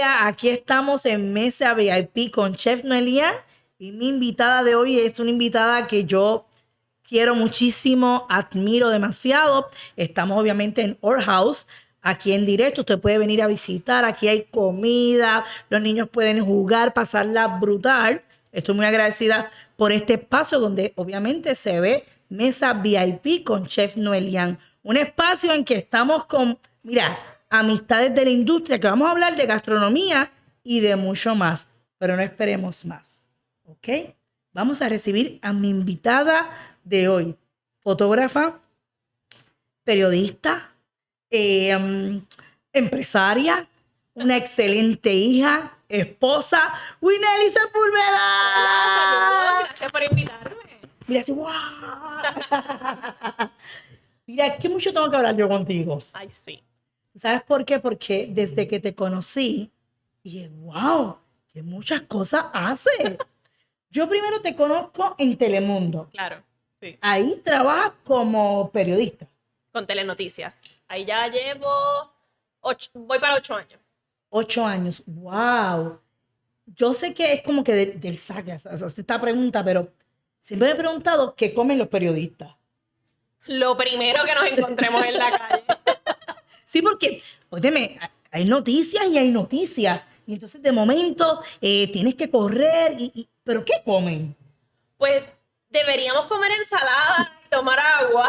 familia, aquí estamos en Mesa VIP con Chef Noelian y mi invitada de hoy es una invitada que yo quiero muchísimo, admiro demasiado. Estamos obviamente en Our House, aquí en directo. Usted puede venir a visitar, aquí hay comida, los niños pueden jugar, pasarla brutal. Estoy muy agradecida por este espacio donde obviamente se ve Mesa VIP con Chef Noelian. Un espacio en que estamos con, mira, amistades de la industria, que vamos a hablar de gastronomía y de mucho más. Pero no esperemos más, ¿ok? Vamos a recibir a mi invitada de hoy, fotógrafa, periodista, empresaria, una excelente hija, esposa, Winely Sepúlveda. Hola, saludos, gracias por invitarme. Mira, así, ¡wow! Mira, que mucho tengo que hablar yo contigo. Ay, sí. ¿Sabes por qué? Porque desde que te conocí, dije, wow, que muchas cosas haces. Yo primero te conozco en Telemundo. Claro, sí. Ahí trabajas como periodista. Con Telenoticias. Ahí ya llevo voy para 8 años. 8 años. Wow. Yo sé que es como que del saque, esta pregunta, pero siempre me he preguntado qué comen los periodistas. Lo primero que nos encontremos en la calle. Sí, porque, óyeme, hay noticias y hay noticias. Y entonces de momento tienes que correr. ¿Pero qué comen? Pues deberíamos comer ensalada y tomar agua.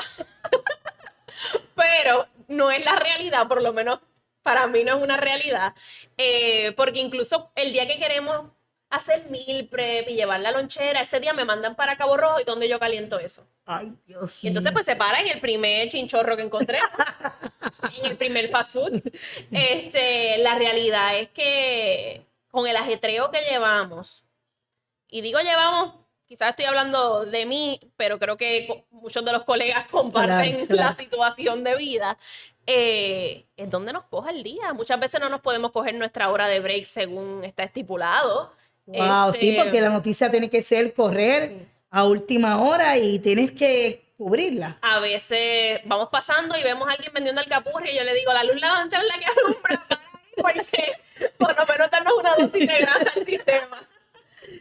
Pero no es la realidad, por lo menos para mí no es una realidad. Porque incluso el día que queremos hacer meal prep y llevar la lonchera, ese día me mandan para Cabo Rojo y donde yo caliento eso. Ay, Dios Y entonces mío. pues se para en el primer chinchorro que encontré, en el primer fast food. La realidad es que con el ajetreo que llevamos, y digo llevamos, quizás estoy hablando de mí, pero creo que muchos de los colegas comparten Claro. la situación de vida, es donde nos coja el día. Muchas veces no nos podemos coger nuestra hora de break según está estipulado. Wow, sí, porque la noticia tiene que ser correr Sí. a última hora y tienes que cubrirla. A veces vamos pasando y vemos a alguien vendiendo alcapurria y yo le digo, la luz levante es la que alumbra, para ahí, porque por lo menos darnos una dosis de grasa al sistema.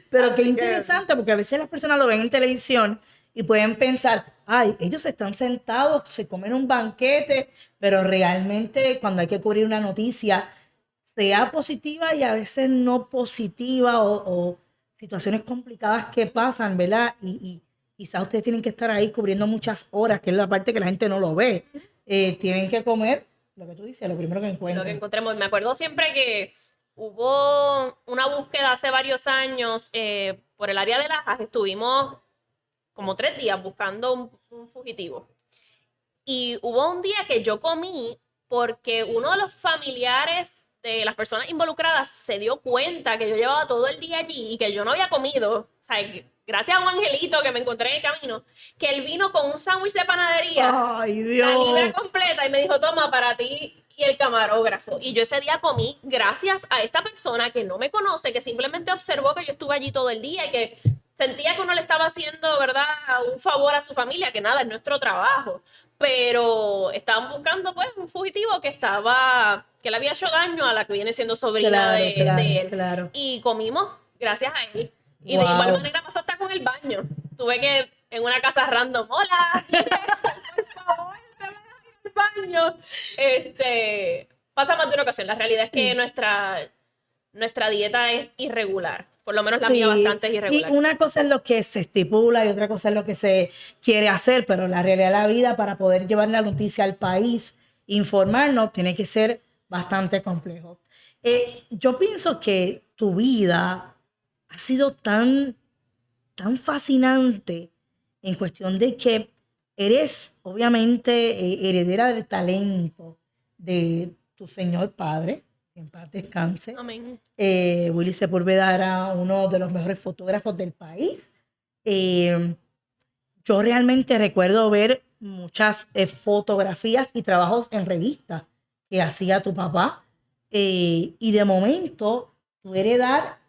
Pero Así qué que- interesante, porque a veces las personas lo ven en televisión y pueden pensar, ay, ellos están sentados, se comen un banquete, pero realmente cuando hay que cubrir una noticia, sea positiva y a veces no positiva o situaciones complicadas que pasan, ¿verdad? Y quizás ustedes tienen que estar ahí cubriendo muchas horas, que es la parte que la gente no lo ve. Tienen que comer lo que tú dices, lo primero que Lo que encuentran. encontremos. Me acuerdo siempre que hubo una búsqueda hace varios años por el área de Lajas. Estuvimos como 3 días buscando un fugitivo. Y hubo un día que yo comí porque uno de los familiares de las personas involucradas se dio cuenta que yo llevaba todo el día allí y que yo no había comido. O sea, gracias a un angelito que me encontré en el camino, que él vino con un sándwich de panadería, Ay, la libra Dios. completa, y me dijo, toma, para ti y el camarógrafo. Y yo ese día comí gracias a esta persona que no me conoce, que simplemente observó que yo estuve allí todo el día y que sentía que uno le estaba haciendo, ¿verdad?, un favor a su familia, que nada, es nuestro trabajo. Pero estaban buscando, pues, un fugitivo que le había hecho daño a la que viene siendo sobrina Claro, de él. claro. Y comimos gracias a él. Y de igual Wow. manera pasó hasta con el baño. Tuve que, en una casa random, hola, por favor, te voy a ir al baño. Pasa más de una ocasión. La realidad es que Sí. nuestra dieta es irregular. Por lo menos la Sí, mía bastante es y irregular. una cosa es lo que se estipula y otra cosa es lo que se quiere hacer, pero la realidad de la vida para poder llevar la noticia al país, informarnos, tiene que ser bastante complejo. Yo pienso que tu vida ha sido tan fascinante en cuestión de que eres obviamente heredera del talento de tu señor padre, que en paz descanse. Amén. Willy Sepúlveda era uno de los mejores fotógrafos del país. Yo realmente recuerdo ver muchas fotografías y trabajos en revistas que hacía tu papá. Y de momento, tú heredar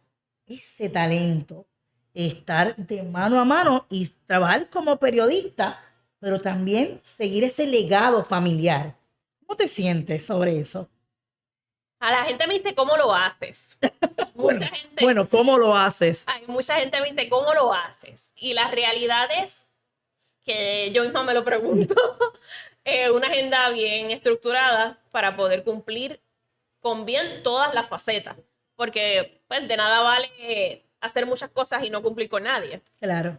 ese talento, estar de mano a mano y trabajar como periodista, pero también seguir ese legado familiar. ¿Cómo te sientes sobre eso? A la gente me dice, ¿cómo lo haces? Bueno, Mucha gente, bueno, ¿cómo lo haces? hay mucha gente me dice, ¿cómo lo haces? Y la realidad es que yo misma me lo pregunto. Una agenda bien estructurada para poder cumplir con bien todas las facetas. Porque pues, de nada vale hacer muchas cosas y no cumplir con nadie. Claro.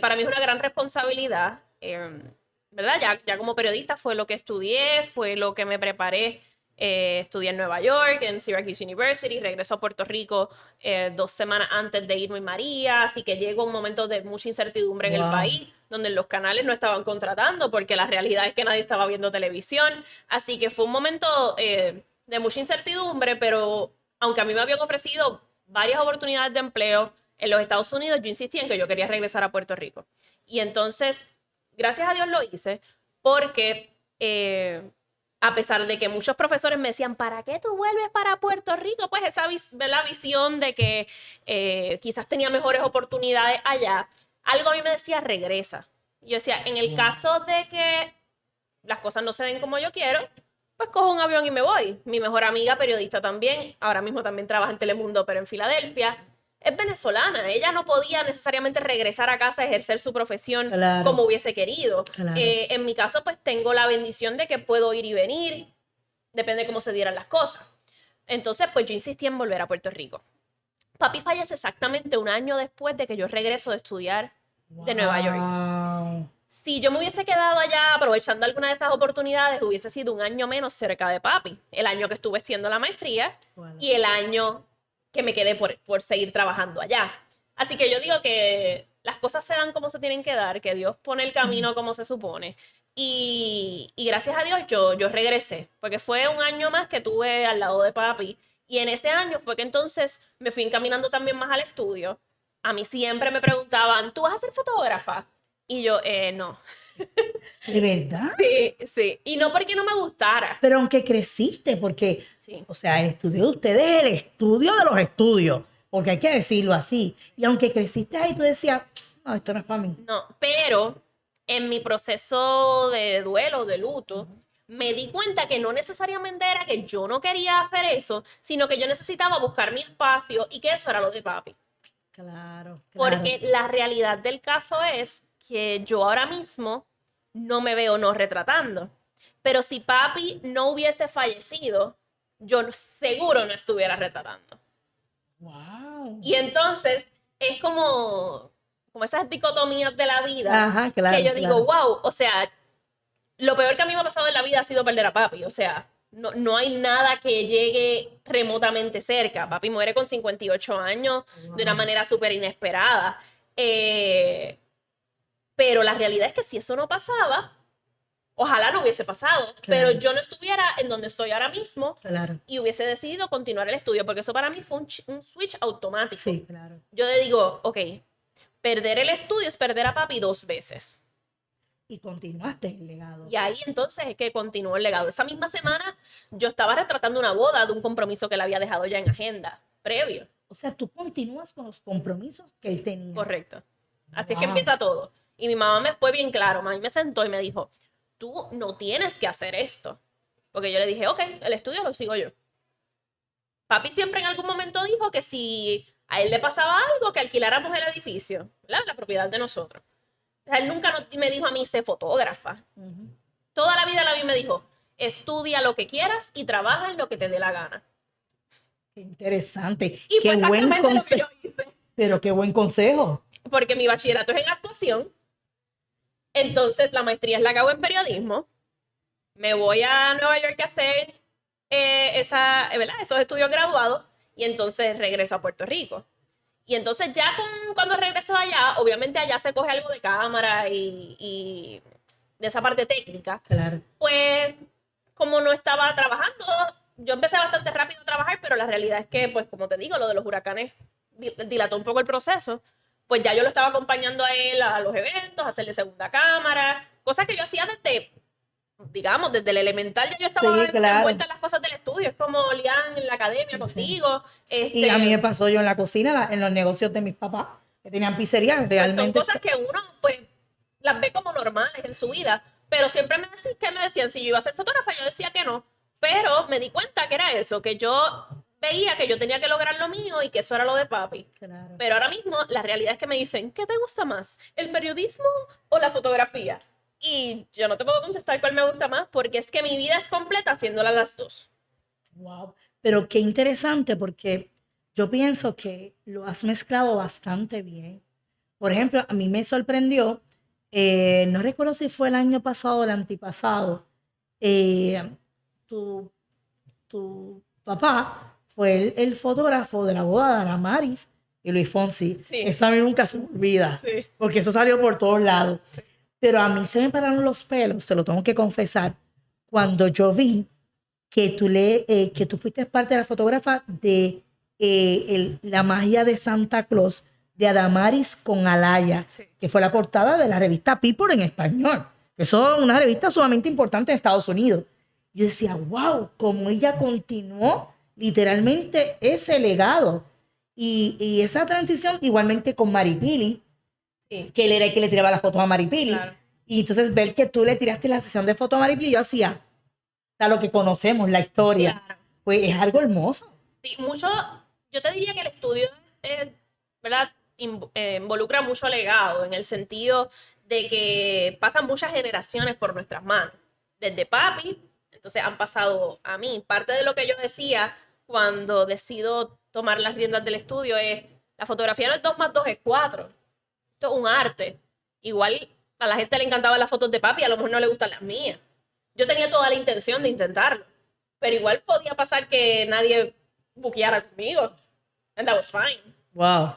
Para mí es una gran responsabilidad, ¿verdad? Ya como periodista fue lo que estudié, fue lo que me preparé. Estudié en Nueva York, en Syracuse University, regreso a Puerto Rico 2 semanas antes de irme María, así que llegó un momento de mucha incertidumbre en el Wow. país, donde los canales no estaban contratando porque la realidad es que nadie estaba viendo televisión, así que fue un momento de mucha incertidumbre, pero aunque a mí me habían ofrecido varias oportunidades de empleo en los Estados Unidos, yo insistí en que yo quería regresar a Puerto Rico. Y entonces, gracias a Dios lo hice, porque a pesar de que muchos profesores me decían, ¿para qué tú vuelves para Puerto Rico? Pues esa la visión de que quizás tenía mejores oportunidades allá, algo a mí me decía, regresa. Y yo decía, en el caso de que las cosas no se den como yo quiero, pues cojo un avión y me voy. Mi mejor amiga, periodista también, ahora mismo también trabaja en Telemundo, pero en Filadelfia, es venezolana. Ella no podía necesariamente regresar a casa a ejercer su profesión Claro. como hubiese querido. Claro. En mi caso, pues tengo la bendición de que puedo ir y venir, depende de cómo se dieran las cosas. Entonces, pues yo insistí en volver a Puerto Rico. Papi fallece exactamente un año después de que yo regreso de estudiar de Nueva York. Wow. Si yo me hubiese quedado allá aprovechando alguna de estas oportunidades, hubiese sido un año menos cerca de papi. El año que estuve haciendo la maestría Bueno. y el año que me quedé por seguir trabajando allá. Así que yo digo que las cosas se dan como se tienen que dar, que Dios pone el camino como se supone. Y gracias a Dios yo regresé, porque fue un año más que tuve al lado de papi. Y en ese año fue que entonces me fui encaminando también más al estudio. A mí siempre me preguntaban, ¿tú vas a ser fotógrafa? Y yo, no. ¿De verdad? Sí, sí. Y no porque no me gustara. Pero aunque creciste, porque, Sí. o sea, el estudio de ustedes es el estudio de los estudios, porque hay que decirlo así. Y aunque creciste ahí, tú decías, no, esto no es para mí. No, pero en mi proceso de duelo, de luto, me di cuenta que no necesariamente era que yo no quería hacer eso, sino que yo necesitaba buscar mi espacio y que eso era lo de papi. Claro, claro. Porque la realidad del caso es que yo ahora mismo no me veo no retratando. Pero si papi no hubiese fallecido, yo seguro no estuviera retratando. Wow. Y entonces es como esas dicotomías de la vida. Ajá, claro, que yo digo, claro. wow, o sea, lo peor que a mí me ha pasado en la vida ha sido perder a papi. O sea, no hay nada que llegue remotamente cerca. Papi muere con 58 años de una manera súper inesperada. Pero la realidad es que si eso no pasaba, ojalá no hubiese pasado, pero yo no estuviera en donde estoy ahora mismo Claro. y hubiese decidido continuar el estudio, porque eso para mí fue un switch automático. Sí, claro. Yo le digo, ok, perder el estudio es perder a papi 2 veces. Y continuaste el legado. Y ahí entonces es que continuó el legado. Esa misma semana yo estaba retratando una boda de un compromiso que él había dejado ya en agenda, previo. O sea, tú continúas con los compromisos que él tenía. Correcto. Así es que Wow. empieza todo. Y mi mamá me fue bien claro, mami me sentó y me dijo, tú no tienes que hacer esto. Porque yo le dije, ok, el estudio lo sigo yo. Papi siempre en algún momento dijo que si a él le pasaba algo, que alquiláramos el edificio, la propiedad de nosotros. O sea, él nunca me dijo a mí, sé fotógrafa. Toda la vida la vi me dijo, estudia lo que quieras y trabaja en lo que te dé la gana. Qué interesante. Y qué fue buen exactamente lo que yo consejo. hice. Pero qué buen consejo. Porque mi bachillerato es en actuación. Entonces la maestría es la que hago en periodismo. Me voy a Nueva York a hacer ¿verdad? Esos estudios graduados y entonces regreso a Puerto Rico. Y entonces ya cuando regreso allá, obviamente allá se coge algo de cámara y de esa parte técnica. Claro. Pues como no estaba trabajando, yo empecé bastante rápido a trabajar, pero la realidad es que, pues como te digo, lo de los huracanes dilató un poco el proceso. Pues ya yo lo estaba acompañando a él a los eventos, a hacerle segunda cámara, cosas que yo hacía desde el elemental ya yo estaba envuelta en las cosas del estudio. Es como Lian en la academia contigo. Y a mí me pasó yo en la cocina, en los negocios de mis papás, que tenían pizzerías, realmente. Pues son cosas que uno, pues, las ve como normales en su vida. Pero siempre me decían, si yo iba a ser fotógrafa, yo decía que no. Pero me di cuenta que era eso, que yo veía que yo tenía que lograr lo mío y que eso era lo de papi. Claro. Pero ahora mismo la realidad es que me dicen, ¿qué te gusta más? ¿El periodismo o la fotografía? Y yo no te puedo contestar cuál me gusta más porque es que mi vida es completa haciéndolas las dos. Wow. Pero qué interesante porque yo pienso que lo has mezclado bastante bien. Por ejemplo, a mí me sorprendió, no recuerdo si fue el año pasado o el antipasado, eh, tu, tu papá fue el fotógrafo de la boda de Ana Maris y Luis Fonsi. Sí. Eso a mí nunca se me olvida, Sí. porque eso salió por todos lados. Pero a mí se me pararon los pelos, te lo tengo que confesar, cuando yo vi que tú fuiste parte de la fotógrafa de la magia de Santa Claus de Adamaris con Alaya, Sí. que fue la portada de la revista People en español. Eso es una revista sumamente importante en Estados Unidos. Yo decía, wow, cómo ella continuó literalmente ese legado. Y esa transición igualmente con Maripili, Sí. que él era el que le tiraba las fotos a Maripili. Claro. Y entonces ver que tú le tiraste la sesión de fotos a Maripili, yo hacía, a lo que conocemos, la historia, Claro. pues es algo hermoso. Sí, mucho, yo te diría que el estudio, ¿verdad? Involucra mucho legado en el sentido de que pasan muchas generaciones por nuestras manos. Desde papi, entonces han pasado a mí. Parte de lo que yo decía cuando decido tomar las riendas del estudio es, la fotografía no es 2 más 2 es 4. Esto es un arte. Igual a la gente le encantaban las fotos de papi, a lo mejor no le gustan las mías. Yo tenía toda la intención de intentarlo, pero igual podía pasar que nadie buqueara conmigo. And that was fine. Wow.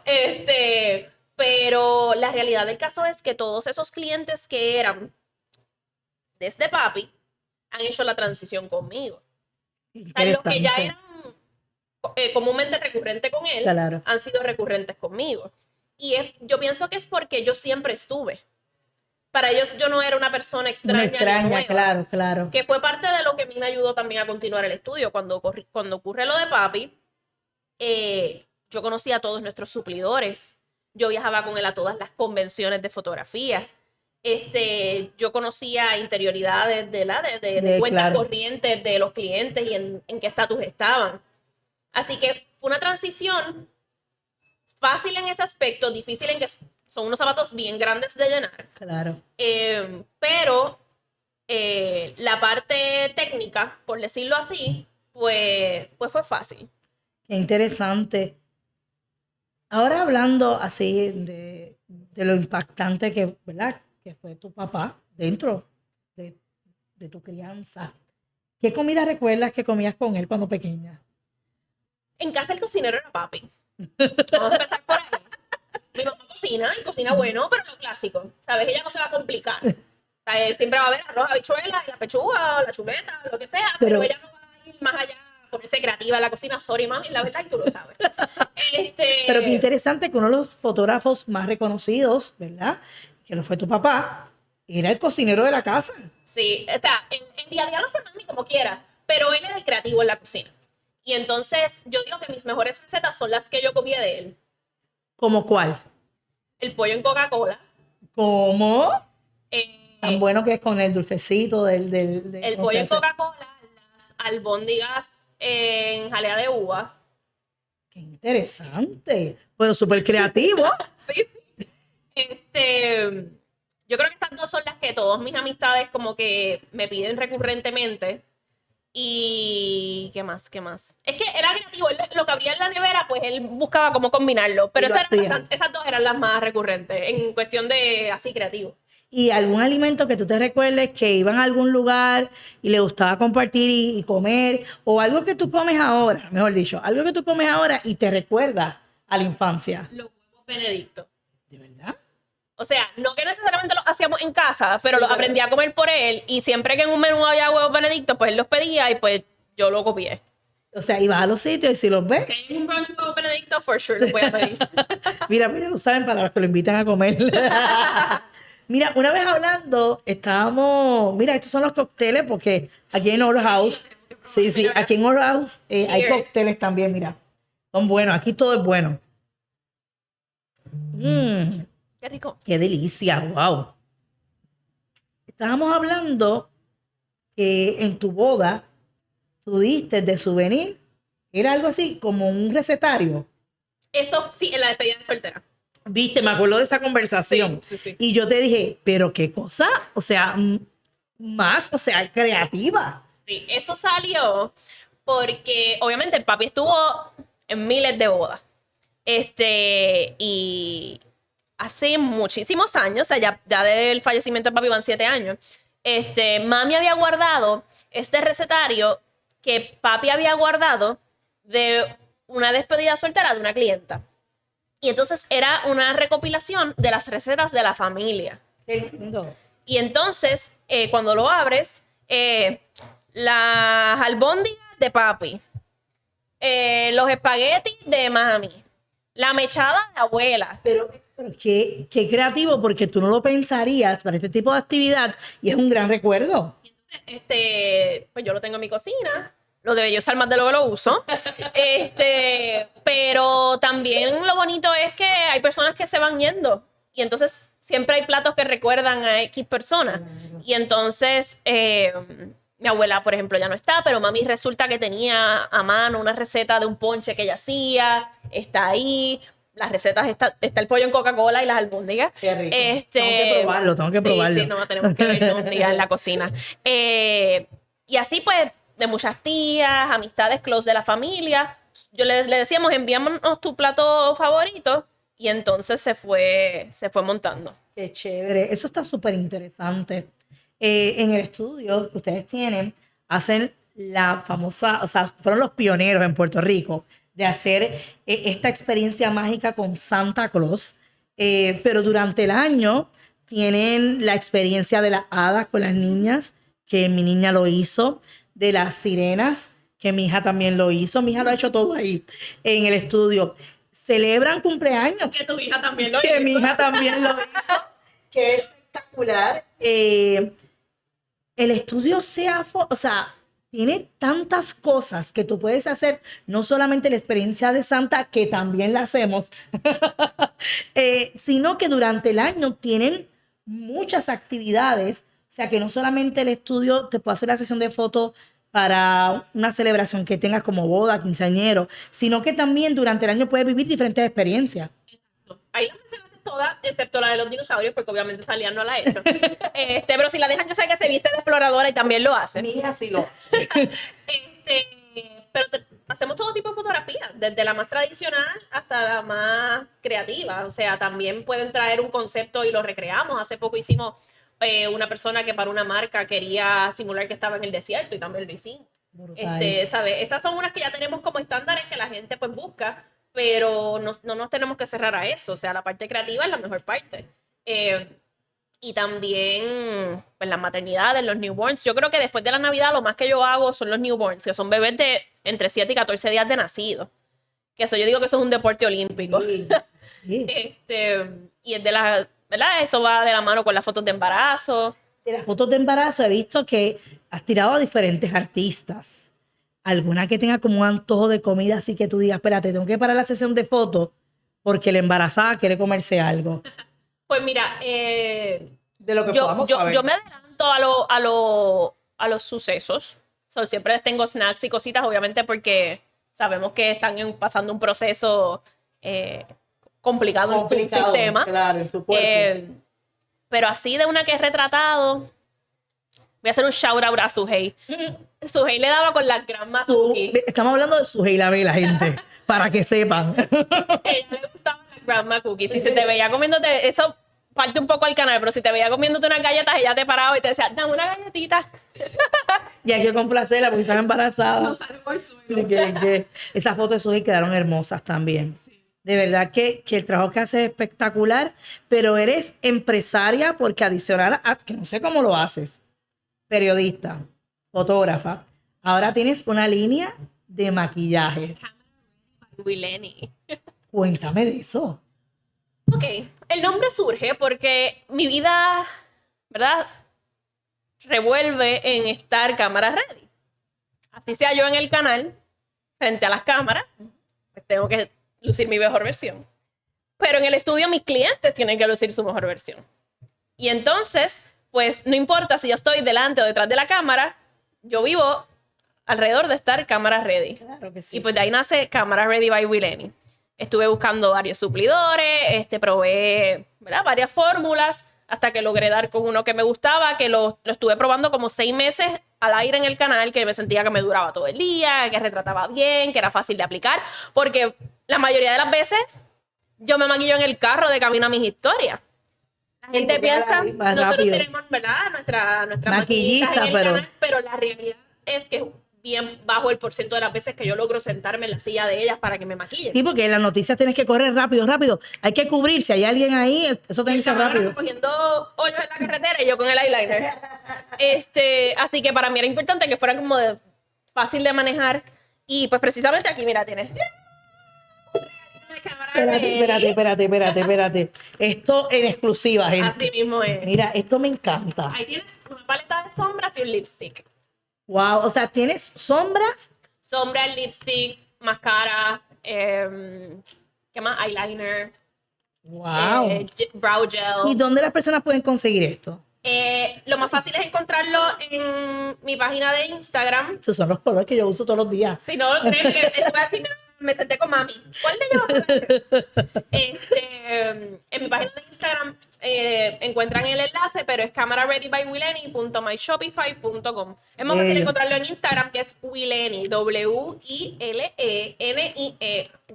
Pero la realidad del caso es que todos esos clientes que eran desde papi han hecho la transición conmigo. O sea, los que ya eran comúnmente recurrentes con él, claro, han sido recurrentes conmigo. Y yo pienso que es porque yo siempre estuve. Para ellos yo no era una persona extraña. Una extraña, ni nueva, claro, claro. que fue parte de lo que a mí me ayudó también a continuar el estudio. Cuando ocurre lo de papi, yo conocía a todos nuestros suplidores. Yo viajaba con él a todas las convenciones de fotografía. Yo conocía interioridades de cuentas claro, corrientes de los clientes y en qué estatus estaban. Así que fue una transición fácil en ese aspecto, difícil en que son unos zapatos bien grandes de llenar. claro. Pero la parte técnica, por decirlo así, pues fue fácil. Qué interesante. Ahora hablando así de lo impactante que, ¿verdad? Que fue tu papá dentro de tu crianza. ¿Qué comida recuerdas que comías con él cuando pequeña? En casa el cocinero era papi. Vamos a empezar por ahí. Mi mamá cocina y cocina bueno, pero lo clásico. ¿Sabes? Ella no se va a complicar. O sea, siempre va a haber arroz, habichuela, y la pechuga, o la chuleta, lo que sea, pero ella no va a ir más allá a ponerse creativa en la cocina. Sorry, mami, la verdad, y tú lo sabes. Pero qué interesante que uno de los fotógrafos más reconocidos, ¿verdad? Que lo fue tu papá, era el cocinero de la casa. Sí, o sea, en día a día lo hace mami como quiera, pero él era el creativo en la cocina. Y entonces yo digo que mis mejores recetas son las que yo comí de él. ¿Cómo cuál? El pollo en Coca-Cola. ¿Cómo? Tan Eh, bueno que es con el dulcecito el ¿cómo pollo se en hace? Coca-Cola, las albóndigas en jalea de uva. Qué interesante. Pues súper creativo. Sí. Yo creo que estas dos son las que todas mis amistades como que me piden recurrentemente. Y ¿qué más? ¿Qué más? Es que era creativo, lo que abría en la nevera, pues él buscaba cómo combinarlo. Pero Y lo hacía. esas dos eran las más recurrentes en cuestión de así creativo. ¿Y algún alimento que tú te recuerdes que iban a algún lugar y le gustaba compartir y comer? O algo que tú comes ahora, mejor dicho, algo que tú comes ahora y te recuerda a la infancia. Los huevos Benedicto. ¿De verdad? O sea, no que necesariamente los hacíamos en casa, pero Sí, los aprendí a comer por él. Y siempre que en un menú había huevos Benedicto, pues él los pedía y pues yo lo copié. O sea, ibas a los sitios y si los ves, Si hay un brunch huevo Benedicto, for sure los voy a pedir. mira, pues ya lo saben para los que lo invitan a comer. Mira, una vez hablando, estábamos, mira, estos son los cócteles porque aquí en Oral House, sí, aquí en Oral House hay Cheers. cócteles también, mira. Son buenos, aquí todo es bueno. Qué rico. Qué delicia, wow. Estábamos hablando que en tu boda tú diste de souvenir, era algo así como un recetario. Eso sí, en la despedida de soltera. Viste, me acuerdo de esa conversación. Sí. Y yo te dije, pero qué cosa, o sea, más, o sea, creativa. Sí, eso salió porque obviamente el papi estuvo en miles de bodas. Y hace muchísimos años, o sea, ya del fallecimiento del papi van 7 años, mami había guardado este recetario que papi había guardado de una despedida soltera de una clienta. Y entonces era una recopilación de las recetas de la familia. Qué lindo. Y entonces, cuando lo abres, las albóndigas de papi, los espaguetis de mami, la mechada de abuela. Pero qué creativo, porque tú no lo pensarías para este tipo de actividad y es un gran recuerdo. Pues yo lo tengo en mi cocina. Lo debería usar más de lo que lo uso. Pero también lo bonito es que hay personas que se van yendo. Y entonces siempre hay platos que recuerdan a X personas. Y entonces mi abuela, por ejemplo, ya no está, pero mami resulta que tenía a mano una receta de un ponche que ella hacía. Está ahí. Las recetas, está el pollo en Coca-Cola y las albóndigas. Qué rico. Tengo que probarlo. Sí, no, tenemos que vernos un día en la cocina. Y así pues, de muchas tías, amistades close de la familia, le decíamos, envíanos tu plato favorito, y entonces se fue montando. Qué chévere. Eso está súper interesante. En el estudio que ustedes tienen, hacen la famosa, o sea, fueron los pioneros en Puerto Rico de hacer esta experiencia mágica con Santa Claus, pero durante el año tienen la experiencia de las hadas con las niñas, que mi niña lo hizo, de las sirenas, que mi hija también lo hizo. Mi hija lo ha hecho todo ahí en el estudio. Celebran cumpleaños. Que tu hija también lo Que hizo. mi hija también lo hizo. Qué espectacular. El estudio o sea, tiene tantas cosas que tú puedes hacer, no solamente la experiencia de Santa, que también la hacemos, sino que durante el año tienen muchas actividades. O sea, que no solamente el estudio te puede hacer la sesión de fotos para una celebración que tengas como boda, quinceañero, sino que también durante el año puedes vivir diferentes experiencias. Ahí las mencionaste todas, excepto la de los dinosaurios, porque obviamente Talía no la ha hecho. Pero si la dejan, yo sé que se viste de exploradora y también lo hace. Mi hija sí lo hace. Pero hacemos todo tipo de fotografías, desde la más tradicional hasta la más creativa. O sea, también pueden traer un concepto y lo recreamos. Hace poco hicimos una persona que para una marca quería simular que estaba en el desierto y también lo hicimos. ¿Sabes? Esas son unas que ya tenemos como estándares que la gente pues busca, pero no nos tenemos que cerrar a eso. O sea, la parte creativa es la mejor parte. Y también pues las maternidades, los newborns. Yo creo que después de la Navidad lo más que yo hago son los newborns, que son bebés de entre 7 y 14 días de nacido. Que eso yo digo que eso es un deporte olímpico. Sí. Y es de la, ¿verdad? Eso va de la mano con las fotos de embarazo. De las fotos de embarazo he visto que has tirado a diferentes artistas. Alguna que tenga como un antojo de comida, así que tú digas, espérate, tengo que parar la sesión de fotos porque la embarazada quiere comerse algo. Pues mira, De lo que podamos saber. yo me adelanto a los sucesos. Siempre les tengo snacks y cositas, obviamente, porque sabemos que están pasando un proceso complicado en su sistema. Claro, en su cuerpo. Pero así de una que he retratado, voy a hacer un shout out a Sujei. Sujei le daba con la grandma cookie. Estamos hablando de su la gente, para que sepan. A ella le gustaba la grandma cookie. Si se te veía comiéndote, eso parte un poco al canal, pero si te veía comiéndote unas galletas, ella te paraba y te decía, dame una galletita. Y hay que complacerla porque están embarazadas. No sale por suelo. Esas fotos de Suji quedaron hermosas también. Sí. De verdad que el trabajo que haces es espectacular, pero eres empresaria porque adicional a, que no sé cómo lo haces, periodista, fotógrafa, ahora tienes una línea de maquillaje. Wileni. Cuéntame de eso. Ok, el nombre surge porque mi vida, ¿verdad?, revuelve en estar cámara ready. Así sea yo en el canal, frente a las cámaras, pues tengo que lucir mi mejor versión. Pero en el estudio mis clientes tienen que lucir su mejor versión. Y entonces, pues no importa si yo estoy delante o detrás de la cámara, yo vivo alrededor de estar cámara ready. Claro que sí. Y pues de ahí nace Cámara Ready by Wileni. Estuve buscando varios suplidores, probé, ¿verdad?, varias fórmulas, hasta que logré dar con uno que me gustaba, que lo estuve probando como 6 meses al aire en el canal, que me sentía que me duraba todo el día, que retrataba bien, que era fácil de aplicar, porque la mayoría de las veces yo me maquillo en el carro de camino a mis historias. La gente porque piensa, más nosotros rápido. tenemos, ¿verdad?, nuestra Maquillista, maquillista en el pero- canal, pero la realidad es que bien bajo el porcentaje de las veces que yo logro sentarme en la silla de ellas para que me maquillen. Sí, porque en las noticias tienes que correr rápido, rápido. Hay que cubrirse. Hay alguien ahí, eso tiene que ser rápido. Cogiendo hoyos en la carretera y yo con el eyeliner. Así que para mí era importante que fuera como fácil de manejar. Y pues precisamente aquí, mira, tienes. Espérate. Esto en exclusiva, gente. Así mismo es. Mira, esto me encanta. Ahí tienes una paleta de sombras y un lipstick. Wow, o sea, tienes sombras. Sombras, lipsticks, máscara, ¿qué más? Eyeliner, Wow. brow ¿Y gel. dónde las personas pueden conseguir esto? Lo más fácil es encontrarlo en mi página de Instagram. Esos son los colores que yo uso todos los días. Si no, créeme que te voy a decir, me senté con mami. ¿Cuál de ellos? En mi página de Instagram encuentran el enlace, pero es camerareadybywileni.myshopify.com. Es más fácil Bello. encontrarlo en Instagram, que es Wileni, W-I-L-E-N-I-E,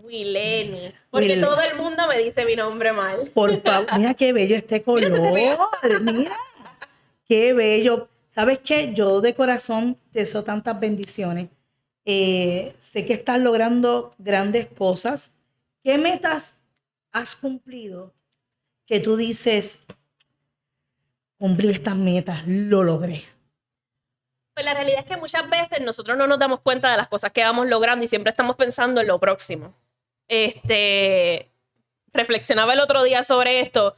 Wileni. Porque Wileni. todo el mundo me dice mi nombre mal. Por favor, mira qué bello este color. Mira, qué bello. ¿Sabes qué? Yo de corazón te deseo tantas bendiciones. Sé que estás logrando grandes cosas. ¿Qué metas has cumplido que tú dices, cumplí estas metas, lo logré? Pues la realidad es que muchas veces nosotros no nos damos cuenta de las cosas que vamos logrando y siempre estamos pensando en lo próximo. Reflexionaba el otro día sobre esto,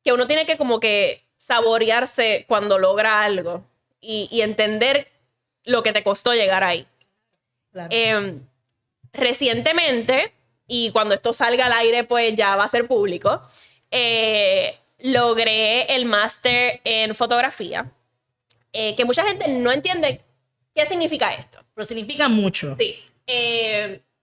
que uno tiene que como que saborearse cuando logra algo y entender lo que te costó llegar ahí. Claro. Recientemente, y cuando esto salga al aire, pues ya va a ser público, logré el máster en fotografía, que mucha gente no entiende qué significa esto. Pero significa mucho. Sí.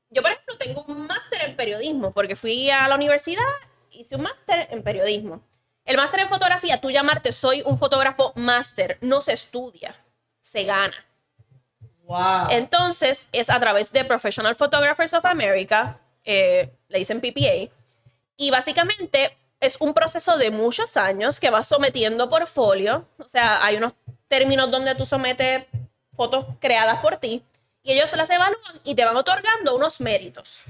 Yo, por ejemplo, tengo un máster en periodismo, porque fui a la universidad, hice un máster en periodismo. El máster en fotografía, tú llamarte soy un fotógrafo máster, no se estudia, se gana. Wow. Entonces, es a través de Professional Photographers of America, le dicen PPA, y básicamente es un proceso de muchos años que vas sometiendo portfolio. O sea, hay unos términos donde tú sometes fotos creadas por ti y ellos las evalúan y te van otorgando unos méritos.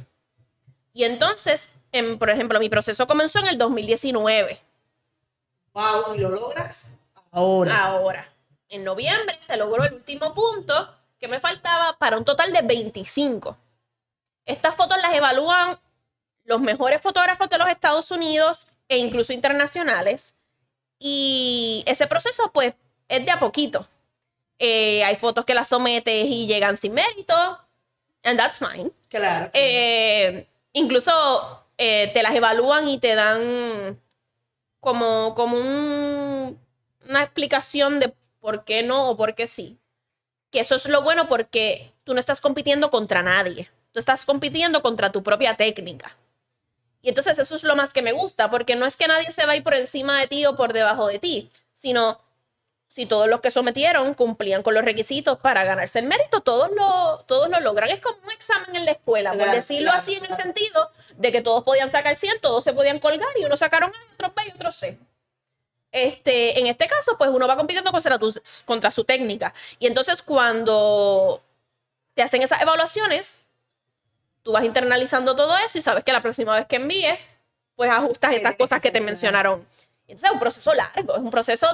Y entonces, por ejemplo, mi proceso comenzó en el 2019. Wow, ¿y lo logras? Ahora. En noviembre se logró el último punto que me faltaba para un total de 25. Estas fotos las evalúan los mejores fotógrafos de los Estados Unidos e incluso internacionales. Y ese proceso, pues, es de a poquito. Hay fotos que las sometes y llegan sin mérito, and that's fine. Claro. Incluso te las evalúan y te dan como una explicación de por qué no o por qué sí. Que eso es lo bueno porque tú no estás compitiendo contra nadie. Tú estás compitiendo contra tu propia técnica. Y entonces eso es lo más que me gusta, porque no es que nadie se va a ir por encima de ti o por debajo de ti, sino si todos los que sometieron cumplían con los requisitos para ganarse el mérito, todos lo logran. Es como un examen en la escuela, por decirlo así, en el sentido de que todos podían sacar 100, todos se podían colgar y unos sacaron A, otros B y otros C. En este caso, pues uno va compitiendo contra su técnica. Y entonces cuando te hacen esas evaluaciones, tú vas internalizando todo eso y sabes que la próxima vez que envíes, pues ajustas esas cosas que te mencionaron. Entonces es un proceso largo, es un proceso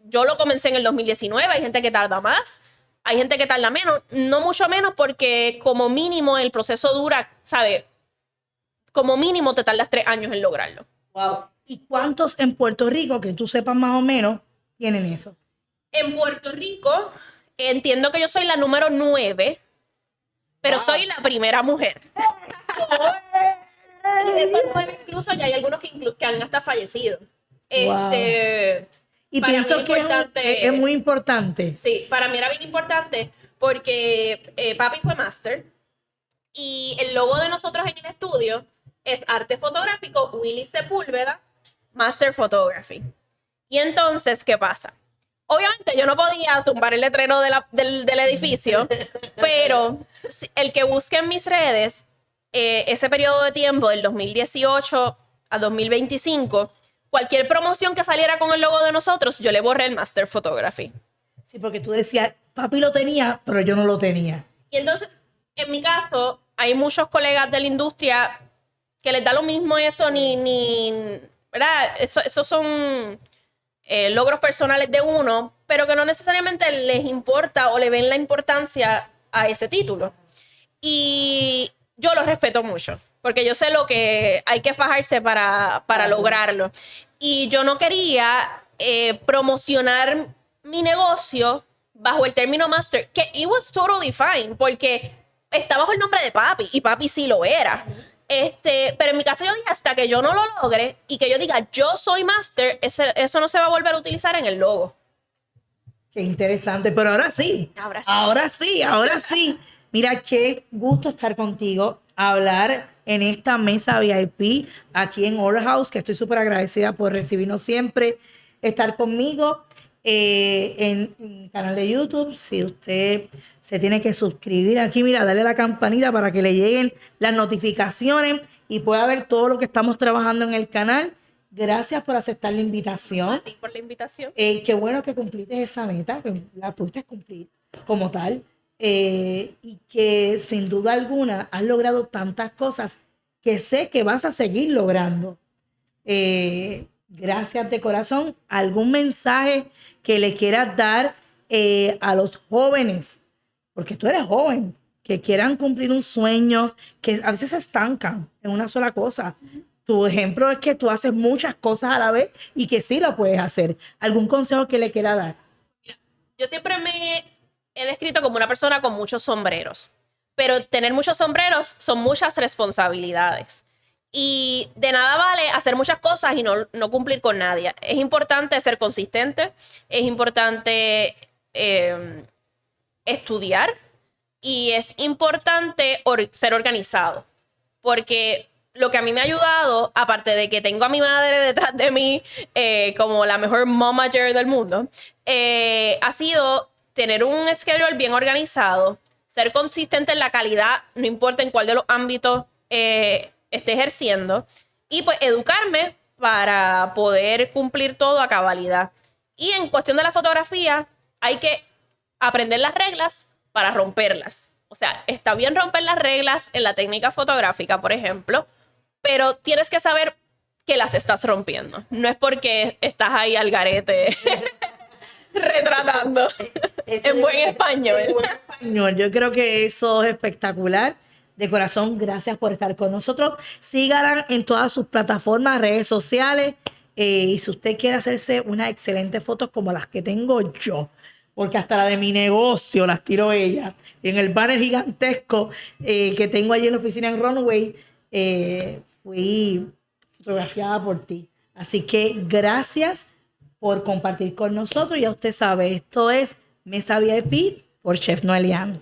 yo lo comencé en el 2019, hay gente que tarda más, hay gente que tarda menos, no mucho menos porque como mínimo el proceso dura, ¿sabes? Como mínimo te tardas 3 años en lograrlo. Wow. ¿Y cuántos en Puerto Rico, que tú sepas más o menos, tienen eso? En Puerto Rico, entiendo que yo soy la número 9, pero soy la primera mujer. Y de esos 9 incluso ya hay algunos que han hasta fallecido. Y para pienso mí que es muy importante. Sí, para mí era bien importante porque papi fue máster y el logo de nosotros en el estudio es arte fotográfico Willy Sepúlveda, Master Photography. Y entonces, ¿qué pasa? Obviamente yo no podía tumbar el letrero del edificio, pero el que busque en mis redes ese periodo de tiempo del 2018 a 2025, cualquier promoción que saliera con el logo de nosotros, yo le borré el Master Photography. Sí, porque tú decías, papi lo tenía, pero yo no lo tenía. Y entonces, en mi caso, hay muchos colegas de la industria que les da lo mismo eso, ¿verdad? Eso son logros personales de uno, pero que no necesariamente les importa o le ven la importancia a ese título. Y yo lo respeto mucho, porque yo sé lo que hay que fajarse para lograrlo. Y yo no quería promocionar mi negocio bajo el término master, que it was totally fine, porque está bajo el nombre de papi, y papi sí lo era. Pero en mi caso yo dije, hasta que yo no lo logre y que yo diga, yo soy master, eso no se va a volver a utilizar en el logo. Qué interesante, pero ahora sí. Ahora sí. Mira, qué gusto estar contigo, hablar en esta mesa VIP aquí en Order House, que estoy súper agradecida por recibirnos siempre, estar conmigo en mi canal de YouTube. Si usted se tiene que suscribir aquí, mira, dale a la campanita para que le lleguen las notificaciones y pueda ver todo lo que estamos trabajando en el canal. Gracias por aceptar la invitación. A ti por la invitación. Qué bueno que cumpliste esa meta, que la pudiste cumplir como tal. Y que sin duda alguna has logrado tantas cosas que sé que vas a seguir logrando. Gracias de corazón. ¿Algún mensaje que le quieras dar a los jóvenes? Porque tú eres joven, que quieran cumplir un sueño, que a veces se estancan en una sola cosa. Tu ejemplo es que tú haces muchas cosas a la vez y que sí lo puedes hacer. ¿Algún consejo que le quiera dar? Yo siempre me he descrito como una persona con muchos sombreros, pero tener muchos sombreros son muchas responsabilidades. Y de nada vale hacer muchas cosas y no cumplir con nadie. Es importante ser consistente, es importante estudiar y es importante ser organizado. Porque lo que a mí me ha ayudado, aparte de que tengo a mi madre detrás de mí como la mejor momager del mundo, ha sido tener un schedule bien organizado, ser consistente en la calidad, no importa en cuál de los ámbitos esté ejerciendo, y pues educarme para poder cumplir todo a cabalidad. Y en cuestión de la fotografía, hay que aprender las reglas para romperlas. O sea, está bien romper las reglas en la técnica fotográfica, por ejemplo, pero tienes que saber que las estás rompiendo. No es porque estás ahí al garete retratando en buen español. En buen español. Yo creo que eso es espectacular. De corazón, gracias por estar con nosotros. Síganla en todas sus plataformas, redes sociales. Y si usted quiere hacerse unas excelentes fotos como las que tengo yo, porque hasta la de mi negocio las tiro ella, en el banner gigantesco que tengo allí en la oficina en Runway, fui fotografiada por ti. Así que gracias por compartir con nosotros. Ya usted sabe, esto es Mesa VIP por Chef Noelian.